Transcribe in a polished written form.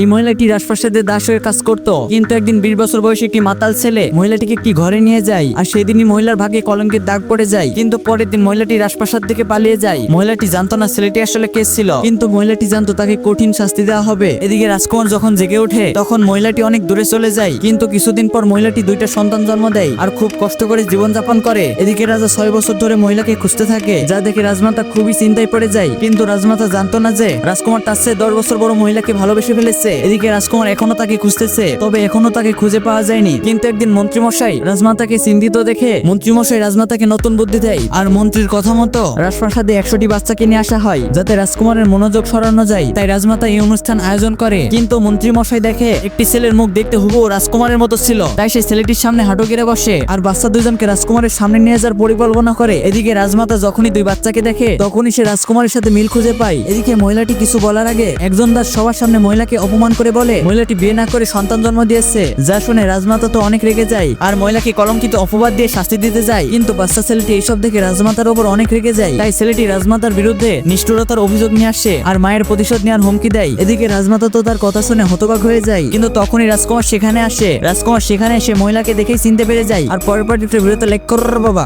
এই মহিলাটি রাজপ্রাসাদের দাস হয়ে কাজ করত, কিন্তু একদিন 20 বছর বয়সী একটি মাতাল ছেলে মহিলাটিকে একটি ঘরে নিয়ে যায়, আর সেদিনই মহিলার ভাগ্যে কলঙ্কের দাগ পড়ে যায়। কিন্তু পরের দিন মহিলাটি রাজপ্রাসাদ থেকে পালিয়ে যায়। মহিলাটি জানতো না ছেলেটি আসলে কে ছিল, কিন্তু মহিলাটি জানতো তাকে কঠিন শাস্তি দেওয়া হবে। এদিকে রাজকুমার যখন জেগে ওঠে তখন মহিলাটি অনেক দূরে চলে যায়, কিন্তু কিছুদিন পর মহিলাটি 2টা সন্তান জন্ম দেয় আর খুব কষ্ট করে জীবনযাপন করে। এদিকে রাজা 6 বছর ধরে মহিলাকে খুঁজতে থাকে, যা দেখে রাজমাতা খুবই চিন্তায় পড়ে যায়। কিন্তু রাজমাতা জানতো না যে রাজকুমার তার চেয়ে 10 বছর বড় মহিলাকে ভালোবেসে ফেলেছে। এদিকে রাজকুমার এখনো তাকে খুঁজতেছে, তবে এখনো তাকে খুঁজে পাওয়া যায়নি। কিন্তু একদিন মন্ত্রীমশাই রাজমাতাকে চিন্তিত দেখে মন্ত্রীমশাই রাজমাতাকে নতুন বুদ্ধি দেয়, আর মন্ত্রীর কথা মতো রাজপ্রাসাদে 100টি বাচ্চাকে নিয়ে আসা হয়, যাতে রাজকুমারের মনোযোগ সরানো যায়। তাই রাজমাতা এই অনুষ্ঠান আয়োজন করে। কিন্তু মন্ত্রীমশাই দেখে একটি ছেলের মুখ দেখতে হুবহু রাজকুমারের মতো ছিল, তাই সেই ছেলেটির সামনে হাঁটু গেড়ে বসে আর বাচ্চা দুইজনকে রাজকুমারের সামনে নিয়ে যাওয়ার পরিকল্পনা করে। এদিকে রাজমাতা যখনই 2 বাচ্চাকে দেখে তখনই সে রাজকুমারের সাথে মিল খুঁজে পায়। এদিকে মহিলাটি কিছু বলার আগে একজন দাস সবার সামনে মহিলাকে অপমান করে বলে মহিলাটি বিয়ে না করে সন্তান জন্ম দিয়েছে, যা শুনে রাজমাতা তো অনেক রেগে যায় আর মহিলাকে কলঙ্কিত অপবাদ দিয়ে শাস্তি দিতে যায়। কিন্তু বাচ্চা ছেলেটি এইসব দেখে রাজমাতার উপর অনেক রেগে যায়, তাই ছেলেটি রাজমাতার বিরুদ্ধে নিষ্ঠুরতার অভিযোগ নিয়ে আসে আর মায়ের প্রতিশোধ নেওয়ার হুমকি দেয়। এদিকে রাজমাতা তো তার কথা শুনে হতবাক হয়ে যায়, কিন্তু তখনই রাজকুমার সেখানে আসে। রাজকুমার সেখানে এসে মহিলাকে দেখেই চিনতে পেরে যায়। আর পরের পার্টিতে বিরত লেখ কর বাবা।